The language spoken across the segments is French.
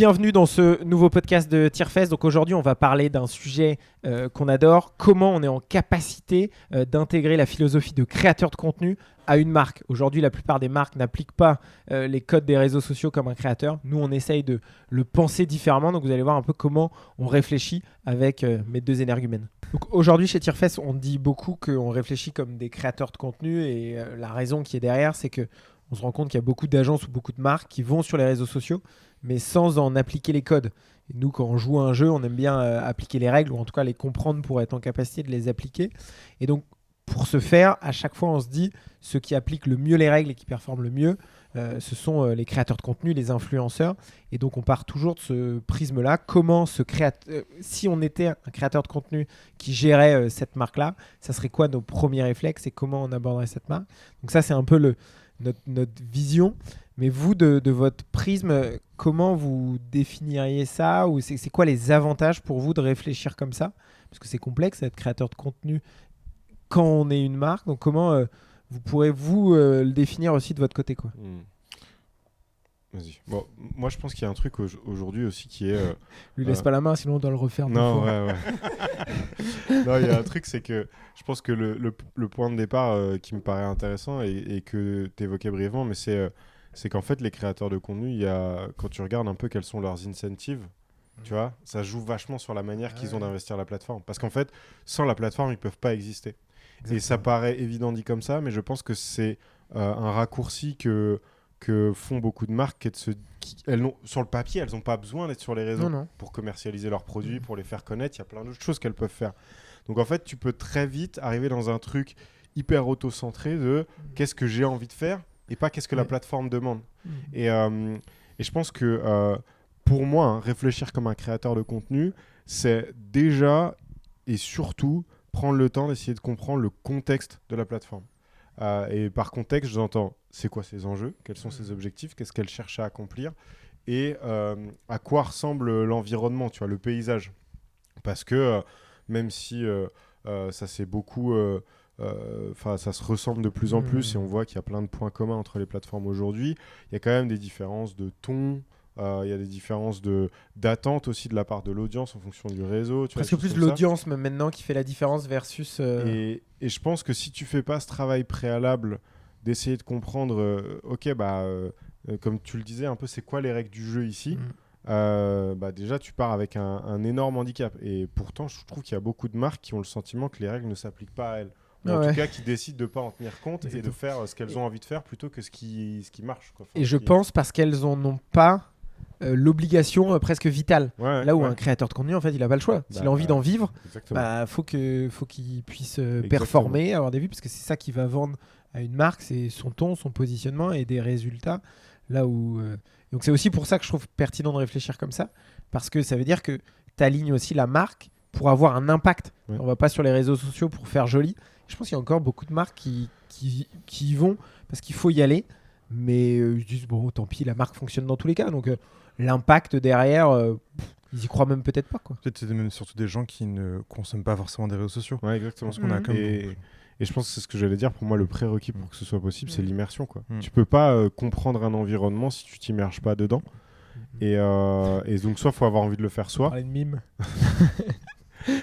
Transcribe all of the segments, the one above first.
Bienvenue dans ce nouveau podcast de Tierfest. Donc aujourd'hui, on va parler d'un sujet qu'on adore. Comment on est en capacité d'intégrer la philosophie de créateur de contenu à une marque. Aujourd'hui, la plupart des marques n'appliquent pas les codes des réseaux sociaux comme un créateur. Nous, on essaye de le penser différemment. Donc vous allez voir un peu comment on réfléchit avec mes deux énergumènes. Donc aujourd'hui, chez Tierfest, on dit beaucoup qu'on réfléchit comme des créateurs de contenu. Et la raison qui est derrière, c'est qu'on se rend compte qu'il y a beaucoup d'agences ou beaucoup de marques qui vont sur les réseaux sociaux, mais sans en appliquer les codes. Et nous, quand on joue à un jeu, on aime bien appliquer les règles, ou en tout cas les comprendre pour être en capacité de les appliquer. Et donc, pour ce faire, à chaque fois, on se dit, ceux qui appliquent le mieux les règles et qui performent le mieux, ce sont les créateurs de contenu, les influenceurs. Et donc, on part toujours de ce prisme-là. Comment si on était un créateur de contenu qui gérait cette marque-là, ça serait quoi nos premiers réflexes et comment on aborderait cette marque? Donc ça, c'est un peu notre vision. Mais vous, de votre prisme, comment vous définiriez ça? Ou c'est quoi les avantages pour vous de réfléchir comme ça? Parce que c'est complexe d'être créateur de contenu quand on est une marque. Donc comment vous pourrez le définir aussi de votre côté, quoi? Vas-y. Bon, moi, je pense qu'il y a un truc aujourd'hui aussi qui est... Lui laisse pas la main, sinon on doit le refaire. Non, ouais. Non, il y a un truc, c'est que je pense que le point de départ qui me paraît intéressant et que tu évoquais brièvement, mais c'est qu'en fait, les créateurs de contenu, quand tu regardes un peu quels sont leurs incentives, tu vois, ça joue vachement sur la manière qu'ils ont d'investir la plateforme. Parce qu'en fait, sans la plateforme, ils ne peuvent pas exister. Exactement. Et ça paraît évident dit comme ça, mais je pense que c'est un raccourci que font beaucoup de marques. Sur le papier, elles n'ont pas besoin d'être sur les réseaux pour commercialiser leurs produits, pour les faire connaître. Il y a plein d'autres choses qu'elles peuvent faire. Donc en fait, tu peux très vite arriver dans un truc hyper auto-centré de qu'est-ce que j'ai envie de faire et pas qu'est-ce que la plateforme demande. Et je pense que pour moi, réfléchir comme un créateur de contenu, c'est déjà et surtout prendre le temps d'essayer de comprendre le contexte de la plateforme. Et par contexte, j'entends c'est quoi ses enjeux, quels sont ses objectifs, qu'est-ce qu'elle cherche à accomplir et à quoi ressemble l'environnement, tu vois, le paysage. Parce que même si ça c'est beaucoup... ça se ressemble de plus en plus et on voit qu'il y a plein de points communs entre les plateformes aujourd'hui. Il y a quand même des différences de ton, il y a des différences d'attente aussi de la part de l'audience en fonction du réseau. Parce que plus l'audience même maintenant qui fait la différence versus... Et je pense que si tu fais pas ce travail préalable d'essayer de comprendre, comme tu le disais un peu, c'est quoi les règles du jeu ici, déjà tu pars avec un énorme handicap. Et pourtant, je trouve qu'il y a beaucoup de marques qui ont le sentiment que les règles ne s'appliquent pas à elles. En tout cas, qui décident de ne pas en tenir compte et de faire ce qu'elles ont envie de faire plutôt que ce qui marche, quoi. Et je pense parce qu'elles n'en ont pas l'obligation presque vitale. Là où un créateur de contenu, en fait, il n'a pas le choix. S'il a envie d'en vivre, faut qu'il puisse performer, avoir des vues, parce que c'est ça qui va vendre à une marque, c'est son ton, son positionnement et des résultats. Là où, donc c'est aussi pour ça que je trouve pertinent de réfléchir comme ça, parce que ça veut dire que tu alignes aussi la marque pour avoir un impact. On ne va pas sur les réseaux sociaux pour faire joli. Je pense qu'il y a encore beaucoup de marques qui y vont parce qu'il faut y aller, mais ils disent bon, tant pis, la marque fonctionne dans tous les cas. Donc l'impact derrière, ils y croient même peut-être pas, quoi. Peut-être c'est même surtout des gens qui ne consomment pas forcément des réseaux sociaux. Ouais, exactement. Ce qu'on a comme et je pense que c'est ce que j'allais dire. Pour moi, le prérequis pour que ce soit possible, c'est l'immersion, quoi. Tu peux pas comprendre un environnement si tu t'immerges pas dedans. Et donc, soit il faut avoir envie de le faire soi. Parler de mime.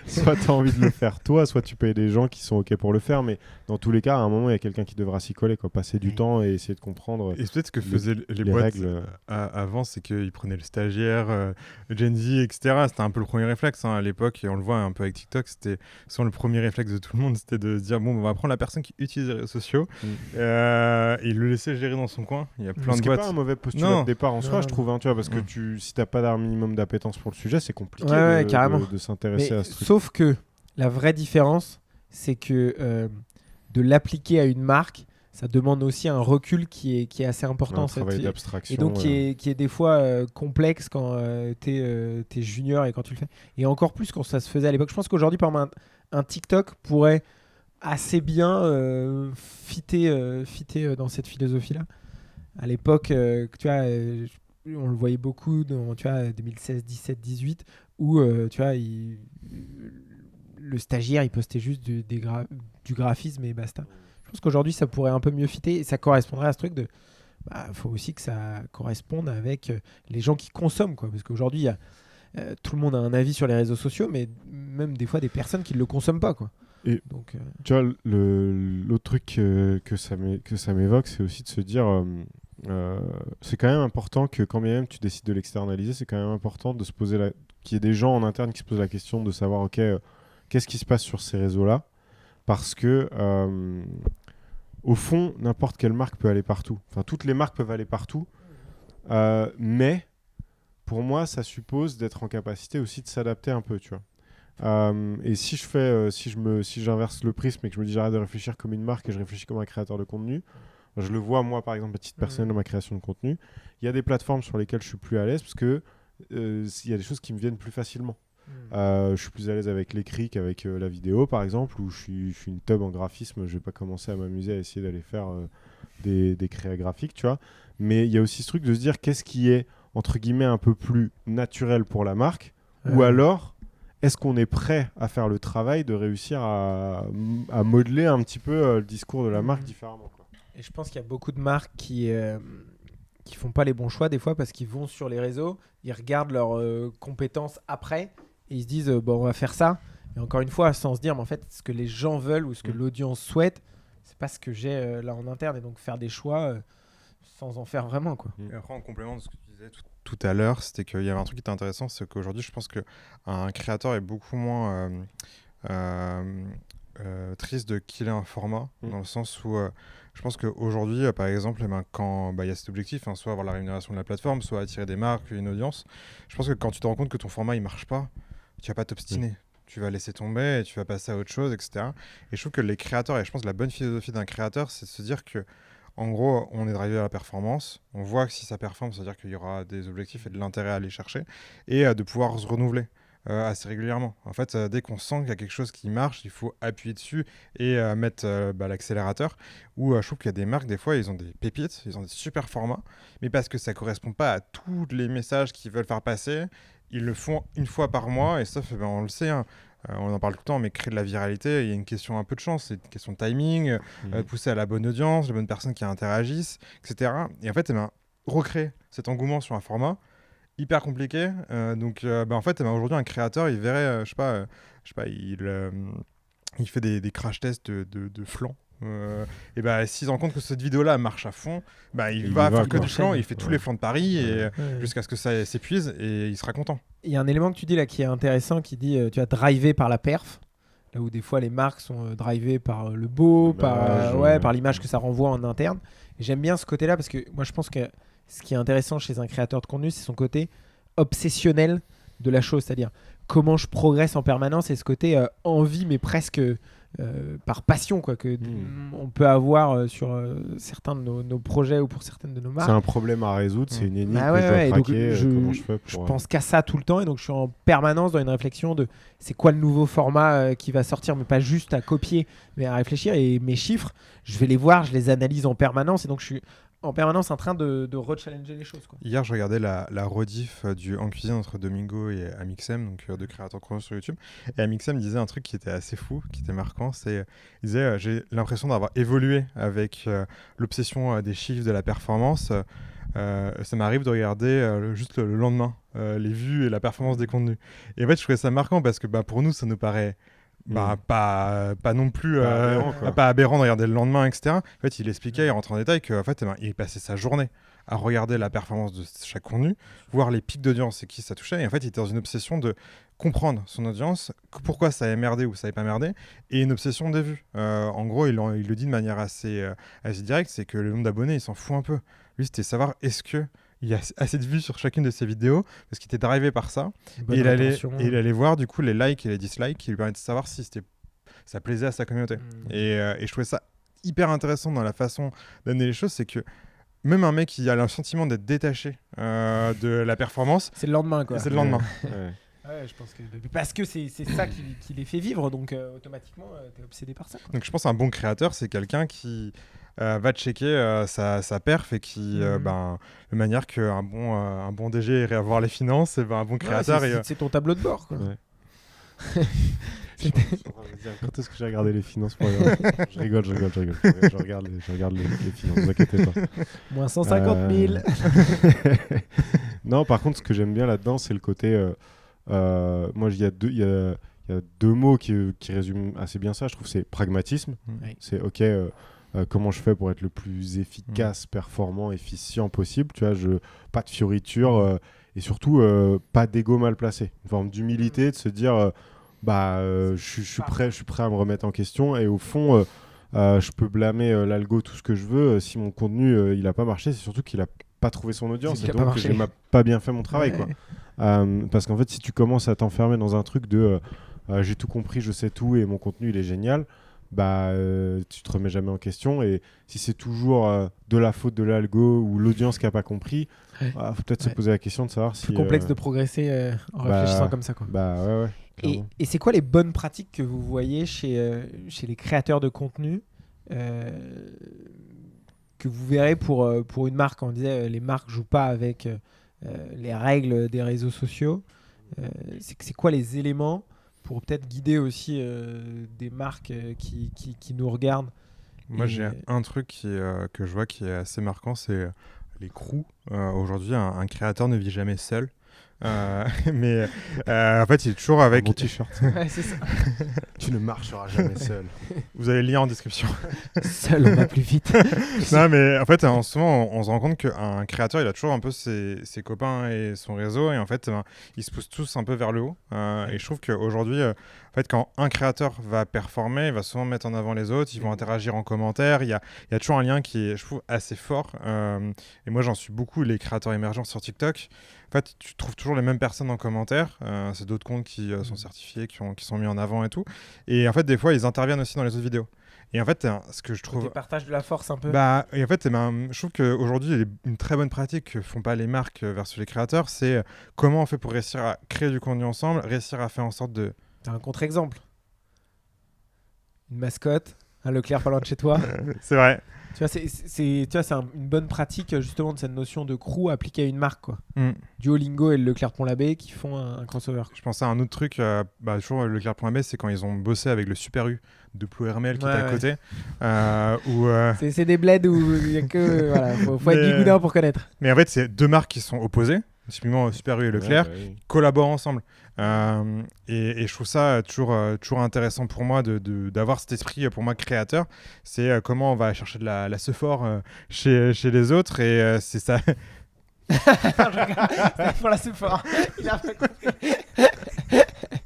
Soit tu as envie de le faire toi, soit tu payes des gens qui sont OK pour le faire. Mais dans tous les cas, à un moment, il y a quelqu'un qui devra s'y coller, quoi. Passer du temps et essayer de comprendre. Et peut-être ce que faisaient les boîtes règles avant, c'est qu'ils prenaient le stagiaire, Gen Z, etc. C'était un peu le premier réflexe à l'époque. Et on le voit un peu avec TikTok. C'était souvent le premier réflexe de tout le monde. C'était de se dire bon, on va prendre la personne qui utilise les réseaux sociaux et le laisser gérer dans son coin. Il y a plein de boîtes. C'est pas un mauvais postulat de départ en soi, je trouve. Tu vois, parce que si tu n'as pas d'un minimum d'appétence pour le sujet, c'est compliqué de s'intéresser à ce truc. Sauf que la vraie différence, c'est que de l'appliquer à une marque, ça demande aussi un recul qui est assez important. Un travail d'abstraction. Et donc qui est des fois complexe quand t'es junior et quand tu le fais. Et encore plus quand ça se faisait à l'époque. Je pense qu'aujourd'hui, par exemple, un TikTok pourrait assez bien fitter dans cette philosophie-là. À l'époque, tu vois, on le voyait beaucoup dans 2016, 17, 18, où tu vois, le stagiaire, il postait juste du graphisme et basta. Je pense qu'aujourd'hui, ça pourrait un peu mieux fitter et ça correspondrait à ce truc de faut aussi que ça corresponde avec les gens qui consomment, quoi. Parce qu'aujourd'hui, tout le monde a un avis sur les réseaux sociaux, mais même des fois des personnes qui ne le consomment pas, quoi. Et donc, tu vois, l'autre truc que ça m'évoque, c'est aussi de se dire, c'est quand même important que quand même tu décides de l'externaliser, c'est quand même important de se poser qu'il y ait des gens en interne qui se posent la question de savoir, ok, qu'est-ce qui se passe sur ces réseaux-là, parce que au fond, n'importe quelle marque peut aller partout. Enfin, toutes les marques peuvent aller partout, mais pour moi, ça suppose d'être en capacité aussi de s'adapter un peu, tu vois. Et si j'inverse le prisme et que je me dis j'arrête de réfléchir comme une marque et je réfléchis comme un créateur de contenu, je le vois moi par exemple à titre personnel dans ma création de contenu, il y a des plateformes sur lesquelles je suis plus à l'aise parce que il y a des choses qui me viennent plus facilement. Je suis plus à l'aise avec l'écrit qu'avec la vidéo par exemple, où je suis une teub en graphisme, je vais pas commencer à m'amuser à essayer d'aller faire des créas graphiques, tu vois. Mais il y a aussi ce truc de se dire qu'est-ce qui est entre guillemets un peu plus naturel pour la marque, ou alors est-ce qu'on est prêt à faire le travail de réussir à modeler un petit peu le discours de la marque différemment, quoi. Et je pense qu'il y a beaucoup de marques qui font pas les bons choix des fois parce qu'ils vont sur les réseaux, ils regardent leurs compétences après et ils se disent bon, on va faire ça. Et encore une fois, sans se dire mais en fait ce que les gens veulent ou ce que l'audience souhaite, c'est pas ce que j'ai là en interne, et donc faire des choix sans en faire vraiment, quoi. Et après, en complément de ce que tu disais tout à l'heure, c'était qu'il y avait un truc qui était intéressant, c'est qu'aujourd'hui, je pense qu'un créateur est beaucoup moins triste de killer un format, dans le sens où je pense qu'aujourd'hui, par exemple, quand il y a cet objectif, soit avoir la rémunération de la plateforme, soit attirer des marques, une audience, je pense que quand tu te rends compte que ton format il marche pas, tu vas pas t'obstiner. Tu vas laisser tomber et tu vas passer à autre chose, etc. Et je trouve que les créateurs, et je pense que la bonne philosophie d'un créateur, c'est de se dire que en gros, on est drivé à la performance. On voit que si ça performe, ça veut dire qu'il y aura des objectifs et de l'intérêt à aller chercher, et de pouvoir se renouveler assez régulièrement. En fait, dès qu'on sent qu'il y a quelque chose qui marche, il faut appuyer dessus et mettre l'accélérateur. Ou je trouve qu'il y a des marques, des fois, ils ont des pépites, ils ont des super formats, mais parce que ça ne correspond pas à tous les messages qu'ils veulent faire passer, ils le font une fois par mois, et ça, on le sait, hein. On en parle tout le temps, mais créer de la viralité, il y a une question un peu de chance, c'est une question de timing, pousser à la bonne audience, les bonnes personnes qui interagissent, etc. Et en fait, recréer cet engouement sur un format hyper compliqué. En fait, aujourd'hui, un créateur, il verrait, il fait des crash tests de flanc. S'il se rend compte que cette vidéo-là marche à fond, il va faire que du flanc, il fait tous les flancs de Paris jusqu'à ce que ça s'épuise, et il sera content. Il y a un élément que tu dis là qui est intéressant, qui dit tu as drivé par la perf, là où des fois les marques sont drivées par le beau, par l'image que ça renvoie en interne. Et j'aime bien ce côté-là parce que moi je pense que ce qui est intéressant chez un créateur de contenu, c'est son côté obsessionnel de la chose, c'est-à-dire comment je progresse en permanence, et ce côté envie, mais presque par passion, quoi, que on peut avoir sur certains de nos projets ou pour certaines de nos marques. C'est un problème à résoudre, c'est une énigme que je dois craquer. Comment je fais pour... Je pense qu'à ça tout le temps, et donc je suis en permanence dans une réflexion de c'est quoi le nouveau format qui va sortir, mais pas juste à copier, mais à réfléchir. Et mes chiffres, je vais les voir, je les analyse en permanence, et donc je suis en permanence en train de re-challenger les choses, quoi. Hier, je regardais la rediff du En Cuisine entre Domingo et Amixem, donc deux créateurs chrono sur YouTube. Et Amixem disait un truc qui était assez fou, qui était marquant. Il disait j'ai l'impression d'avoir évolué avec l'obsession des chiffres, de la performance. Ça m'arrive de regarder juste le lendemain les vues et la performance des contenus. Et en fait, je trouvais ça marquant parce que pour nous, ça nous paraît pas non plus pas aberrant de regarder le lendemain, etc. En fait, il expliquait, il rentrait en détail qu'en fait, il passait sa journée à regarder la performance de chaque contenu, voir les pics d'audience et qui ça touchait. Et en fait, il était dans une obsession de comprendre son audience, pourquoi ça avait merdé ou ça avait pas merdé, et une obsession des vues. En gros, il le dit de manière assez directe, c'est que le nombre d'abonnés, il s'en fout un peu. Lui, c'était savoir est-ce que il y a assez de vues sur chacune de ses vidéos, parce qu'il était drivé par ça. Et il allait voir du coup les likes et les dislikes qui lui permettaient de savoir si ça plaisait à sa communauté. Et je trouvais ça hyper intéressant dans la façon d'amener les choses, c'est que même un mec qui a le sentiment d'être détaché de la performance, c'est le lendemain, quoi. C'est le lendemain. Ouais, je pense que parce que c'est ça qui les fait vivre, donc automatiquement t'es obsédé par ça, quoi. Donc je pense qu'un bon créateur, c'est quelqu'un qui va checker sa perf, et qui de manière qu'un bon DG irait avoir les finances, et un bon créateur c'est ton tableau de bord, quoi. Quand est-ce que j'ai regardé les finances pour je rigole. Je regarde les finances, ne vous inquiétez pas. Moins 150 000. Non, par contre, ce que j'aime bien là-dedans, c'est le côté... moi, il y a deux mots qui résument assez bien ça. Je trouve que c'est pragmatisme. Oui. C'est OK, comment je fais pour être le plus efficace, performant, efficient possible. Tu vois, pas de fioritures et surtout pas d'ego mal placé. Une forme d'humilité, de se dire je suis prêt à me remettre en question. Et au fond, je peux blâmer l'algo tout ce que je veux. Si mon contenu il a pas marché, c'est surtout qu'il a pas trouvé son audience. Et donc que j'ai pas bien fait mon travail. Quoi. Parce qu'en fait, si tu commences à t'enfermer dans un truc de j'ai tout compris, je sais tout et mon contenu il est génial, tu te remets jamais en question. Et si c'est toujours de la faute de l'algo ou l'audience qui a pas compris, faut peut-être se poser la question de savoir si plus complexe de progresser en réfléchissant comme ça, quoi. Ouais. Et c'est quoi les bonnes pratiques que vous voyez chez les créateurs de contenu que vous verrez pour une marque? On disait les marques jouent pas avec les règles des réseaux sociaux. C'est quoi les éléments pour peut-être guider aussi des marques qui nous regardent? Moi, j'ai un truc que je vois qui est assez marquant, c'est les crews. Aujourd'hui, un créateur ne vit jamais seul. Mais en fait, il est toujours avec... Mon t-shirt. Ouais, c'est ça. Tu ne marcheras jamais seul. Vous avez le lien en description. Seul, on va plus vite. Non, mais en fait, en ce moment, on se rend compte qu'un créateur, il a toujours un peu ses copains et son réseau. Et en fait, ils se poussent tous un peu vers le haut. Et je trouve qu'aujourd'hui, en fait, quand un créateur va performer, il va souvent mettre en avant les autres. Ils vont interagir en commentaire. Il y a toujours un lien qui est, je trouve, assez fort. Et moi, j'en suis beaucoup, les créateurs émergents sur TikTok. En fait, tu trouves toujours les mêmes personnes en commentaire. C'est d'autres comptes qui sont certifiés, qui sont mis en avant et tout. Et en fait, des fois, ils interviennent aussi dans les autres vidéos. Et en fait, ce que je trouve... Des partages de la force un peu. Et en fait, je trouve qu'aujourd'hui, une très bonne pratique que font pas les marques versus les créateurs, c'est comment on fait pour réussir à créer du contenu ensemble, réussir à faire en sorte de... T'as un contre-exemple. Une mascotte, un Leclerc pas loin de chez toi. C'est vrai. Tu vois, c'est une bonne pratique justement de cette notion de crew appliquée à une marque, quoi. Duolingo et le Leclerc Pont-l'Abbé qui font un crossover. Je pensais à un autre truc, toujours le Leclerc Pont-l'Abbé, c'est quand ils ont bossé avec le Super U de Ploërmel qui était à côté. C'est des bleds où il y a que faut être bigoudin pour connaître. Mais en fait, c'est deux marques qui sont opposées. Typiquement, Super U et Leclerc collaborent ensemble. Et je trouve ça toujours intéressant pour moi d'avoir cet esprit, pour moi, créateur. C'est comment on va chercher de la Sephore chez les autres. Et c'est ça. C'est pour la Sephore. Il a pas compris.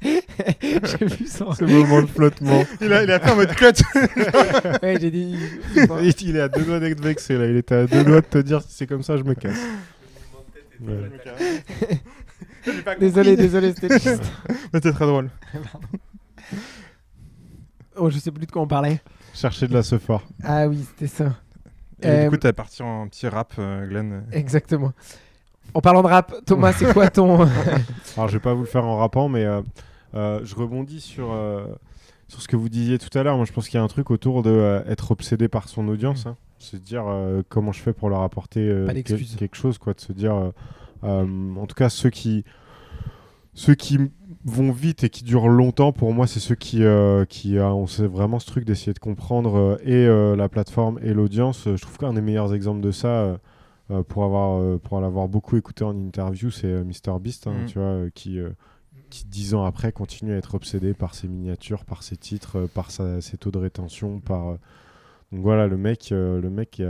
J'ai vu ce moment de flottement. Il a fait en mode cut. Ouais, j'ai dit. Il est à 2 doigts d'être vexé là. Il était à 2 doigts de te dire si c'est comme ça, je me casse. Ouais. Désolé, c'était juste. Mais c'était très drôle. Oh, je sais plus de quoi on parlait. Chercher de la Sephore. Ah oui, c'était ça. Et du coup, t'es parti en petit rap, Glenn. Exactement. En parlant de rap, Thomas, c'est quoi ton... Alors, je vais pas vous le faire en rappant, mais je rebondis sur ce que vous disiez tout à l'heure. Moi, je pense qu'il y a un truc autour de être obsédé par son audience. Hein. Se dire comment je fais pour leur apporter quelque chose, quoi. De se dire, en tout cas, ceux qui vont vite et qui durent longtemps, pour moi, c'est ceux qui ont vraiment ce truc d'essayer de comprendre la plateforme et l'audience. Je trouve qu'un des meilleurs exemples de ça, pour l'avoir beaucoup écouté en interview, c'est MrBeast, tu vois, qui 10 ans après continue à être obsédé par ses miniatures, par ses titres, par ses taux de rétention, donc voilà, le mec qui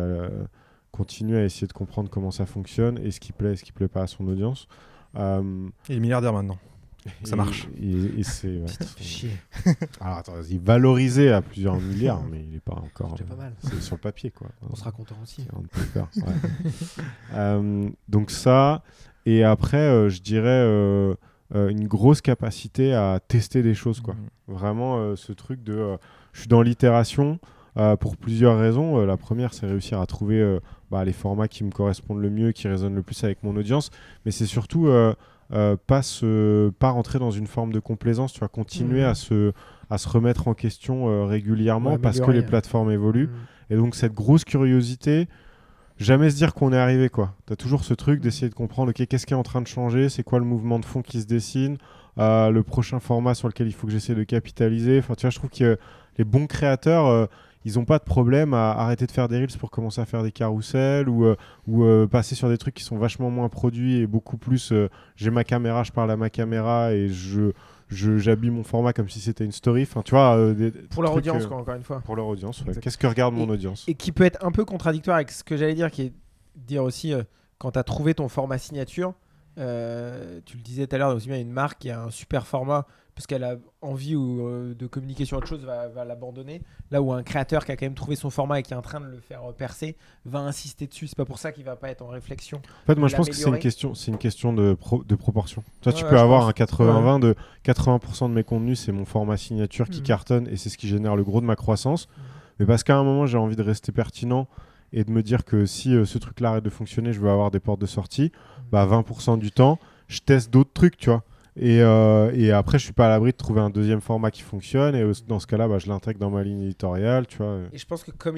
continue à essayer de comprendre comment ça fonctionne et ce qui plaît pas à son audience. Il est milliardaire maintenant. Ça marche. Et c'est... Ouais, chier. Alors attends, il est valorisé à plusieurs milliards, mais il n'est pas encore... C'est pas mal. C'est sur le papier, quoi. On sera content aussi. Donc ça, et après, je dirais une grosse capacité à tester des choses, quoi. Vraiment, ce truc de... je suis dans l'itération pour plusieurs raisons. La première, c'est réussir à trouver les formats qui me correspondent le mieux, qui résonnent le plus avec mon audience, mais c'est surtout... pas rentrer dans une forme de complaisance, tu vas continuer à se remettre en question régulièrement parce que les plateformes évoluent. Et donc cette grosse curiosité, jamais se dire qu'on est arrivé, quoi. Tu as toujours ce truc d'essayer de comprendre, ok, qu'est-ce qui est en train de changer, c'est quoi le mouvement de fond qui se dessine, le prochain format sur lequel il faut que j'essaie de capitaliser. Enfin, tu vois, je trouve que les bons créateurs, ils n'ont pas de problème à arrêter de faire des reels pour commencer à faire des carousels ou passer sur des trucs qui sont vachement moins produits et beaucoup plus j'ai ma caméra, je parle à ma caméra et j'habille mon format comme si c'était une story. Enfin, tu vois, pour leur audience, quoi, encore une fois. Pour leur audience, ouais. Qu'est-ce que regarde mon audience? Et qui peut être un peu contradictoire avec ce que j'allais dire, qui est dire aussi, quand tu as trouvé ton format signature, tu le disais tout à l'heure, aussi bien une marque qui a un super format parce qu'elle a envie de communiquer sur autre chose va l'abandonner, là où un créateur qui a quand même trouvé son format et qui est en train de le faire percer va insister dessus. C'est pas pour ça qu'il va pas être en réflexion. En fait, moi je pense que c'est une question de proportion. Toi, tu peux avoir un 80-20 de 80% de mes contenus, c'est mon format signature qui cartonne et c'est ce qui génère le gros de ma croissance. Mais parce qu'à un moment j'ai envie de rester pertinent et de me dire que si ce truc-là arrête de fonctionner, je veux avoir des portes de sortie, 20% du temps, je teste d'autres trucs, tu vois. Et après, je suis pas à l'abri de trouver un deuxième format qui fonctionne. Et dans ce cas-là, je l'intègre dans ma ligne éditoriale, tu vois. Et je pense que comme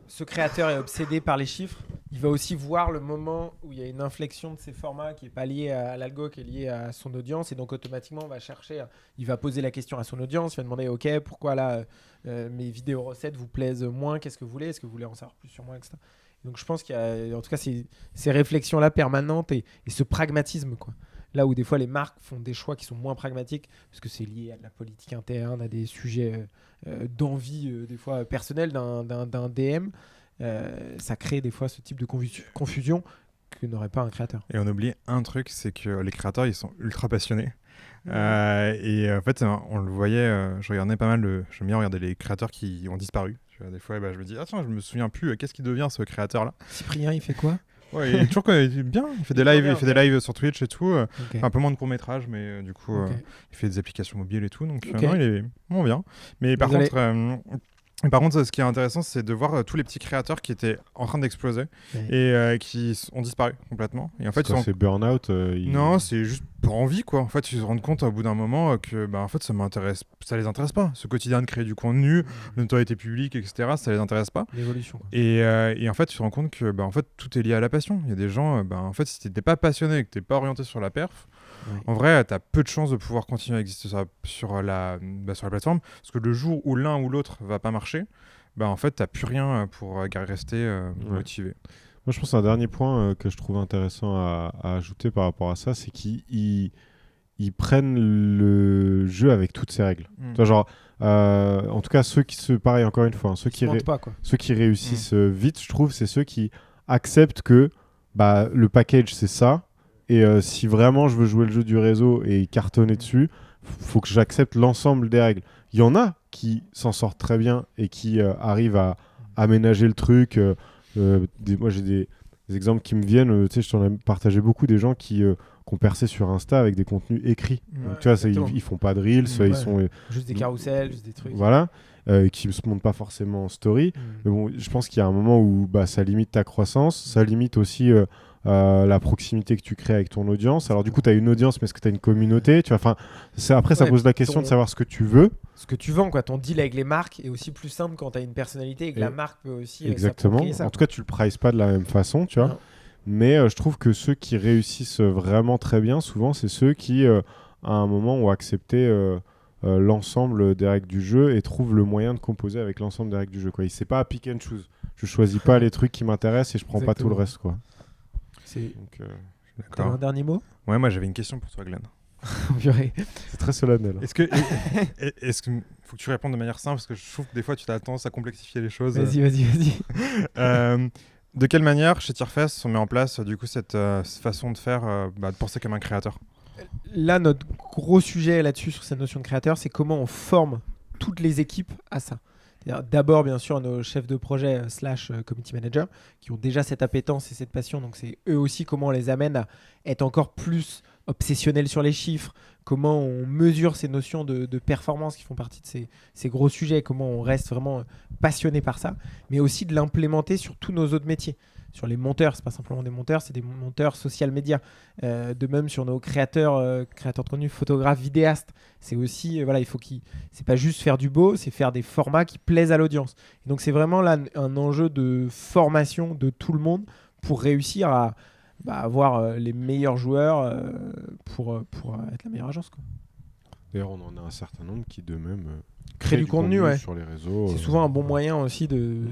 ce créateur est obsédé par les chiffres, il va aussi voir le moment où il y a une inflexion de ces formats qui est pas liée à l'algo, qui est liée à son audience. Et donc, automatiquement, on va chercher, il va poser la question à son audience. Il va demander, OK, pourquoi là, mes vidéos recettes vous plaisent moins? Qu'est-ce que vous voulez? Est-ce que vous voulez en savoir plus sur moi, etc. Donc, je pense qu'il y a, en tout cas, ces réflexions-là permanentes et ce pragmatisme, quoi. Là où des fois les marques font des choix qui sont moins pragmatiques parce que c'est lié à de la politique interne, à des sujets d'envie des fois personnelle d'un DM, ça crée des fois ce type de confusion que n'aurait pas un créateur. Et on oublie un truc, c'est que les créateurs ils sont ultra passionnés. Et en fait on le voyait, je regardais pas mal, j'aime bien regarder les créateurs qui ont disparu. Tu vois, des fois je me dis tiens, je me souviens plus, qu'est-ce qui devient ce créateur là? Cyprien, il fait quoi? Ouais, il est toujours bien, il fait des lives sur Twitch et tout, un peu moins de court-métrage, mais du coup il fait des applications mobiles et tout, donc non, il est vraiment bien. Mais par contre, ce qui est intéressant, c'est de voir tous les petits créateurs qui étaient en train d'exploser et qui ont disparu complètement. Et en fait, c'est burn-out. Non, c'est juste pour envie, quoi. En fait, ils se rendent compte au bout d'un moment que, en fait, ça les intéresse pas. Ce quotidien de créer du contenu, la notoriété publique, etc., ça les intéresse pas. L'évolution. Et en fait, tu te rends compte que, en fait, tout est lié à la passion. Il y a des gens, en fait, si t'es pas passionné et que t'es pas orienté sur la perf. En vrai, tu as peu de chances de pouvoir continuer à exister sur la plateforme parce que le jour où l'un ou l'autre va pas marcher, en fait, tu n'as plus rien pour rester motivé. Moi, je pense un dernier point que je trouve intéressant à ajouter par rapport à ça, c'est qu'ils prennent le jeu avec toutes ses règles. Tu vois, genre, en tout cas, ceux qui pareil, encore une fois, ceux qui réussissent vite, je trouve, c'est ceux qui acceptent que le package, c'est ça. Et si vraiment je veux jouer le jeu du réseau et cartonner dessus, faut que j'accepte l'ensemble des règles. Il y en a qui s'en sortent très bien et qui arrivent à aménager le truc. Moi, j'ai des exemples qui me viennent. Je t'en ai partagé beaucoup, des gens qui ont percé sur Insta avec des contenus écrits. Donc, tu vois, ils font pas de reels, ils sont... juste des carousels, juste des trucs. Voilà. Qui ne se montrent pas forcément en story. Mais bon, je pense qu'il y a un moment où ça limite ta croissance, ça limite aussi... la proximité que tu crées avec ton audience. Alors du coup, tu as une audience, mais est-ce que tu as une communauté? Après, ça pose la question de savoir ce que tu veux. Ce que tu vends, quoi. Ton deal avec les marques est aussi plus simple quand tu as une personnalité et que la marque peut aussi exactement. En tout cas, tu le prices pas de la même façon, tu vois. Mais je trouve que ceux qui réussissent vraiment très bien, souvent, c'est ceux qui, à un moment, ont accepté l'ensemble des règles du jeu et trouvent le moyen de composer avec l'ensemble des règles du jeu, quoi. C'est pas pick and choose. Je choisis pas les trucs qui m'intéressent et je prends pas tout le reste, quoi. T'as un dernier mot? Ouais, moi j'avais une question pour toi, Glenn. C'est très solennel. Est-ce que faut que tu répondes de manière simple parce que je trouve que des fois tu as tendance à complexifier les choses. Vas-y. De quelle manière chez Tierfest on met en place du coup cette façon de faire, de penser comme un créateur? Là, notre gros sujet là-dessus sur cette notion de créateur, c'est comment on forme toutes les équipes à ça. D'abord, bien sûr, nos chefs de projet / community manager qui ont déjà cette appétence et cette passion. Donc, c'est eux aussi comment on les amène à être encore plus obsessionnels sur les chiffres, comment on mesure ces notions de performance qui font partie de ces gros sujets, comment on reste vraiment passionné par ça, mais aussi de l'implémenter sur tous nos autres métiers. Sur les monteurs, c'est pas simplement des monteurs, c'est des monteurs social media. De même sur nos créateurs de contenu, photographes, vidéastes. C'est aussi, c'est pas juste faire du beau, c'est faire des formats qui plaisent à l'audience. Et donc c'est vraiment là un enjeu de formation de tout le monde pour réussir à avoir les meilleurs joueurs pour être la meilleure agence, quoi. D'ailleurs, on en a un certain nombre qui d'eux-mêmes Créer du contenu, ouais. sur les réseaux. C'est souvent un bon moyen aussi de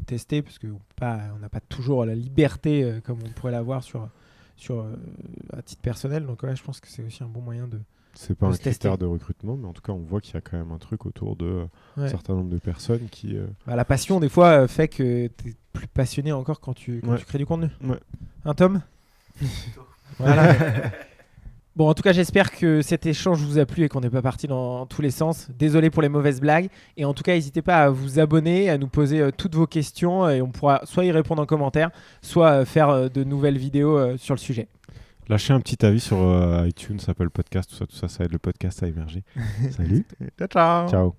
tester, parce qu'on n'a pas toujours la liberté comme on pourrait l'avoir à titre personnel. Donc ouais, je pense que c'est aussi un bon moyen de... C'est pas de un se tester. critère de recrutement, mais en tout cas, on voit qu'il y a quand même un truc autour de Ouais. un certain nombre de personnes qui... La passion, des fois, fait que tu es plus passionné encore quand tu crées du contenu. Ouais. Un Tom. Voilà. Bon, en tout cas, j'espère que cet échange vous a plu et qu'on n'est pas parti dans tous les sens. Désolé pour les mauvaises blagues. Et en tout cas, n'hésitez pas à vous abonner, à nous poser toutes vos questions et on pourra soit y répondre en commentaire, soit faire de nouvelles vidéos sur le sujet. Lâchez un petit avis sur iTunes, Apple Podcast, tout ça aide le podcast à émerger. Salut. Ciao. Ciao.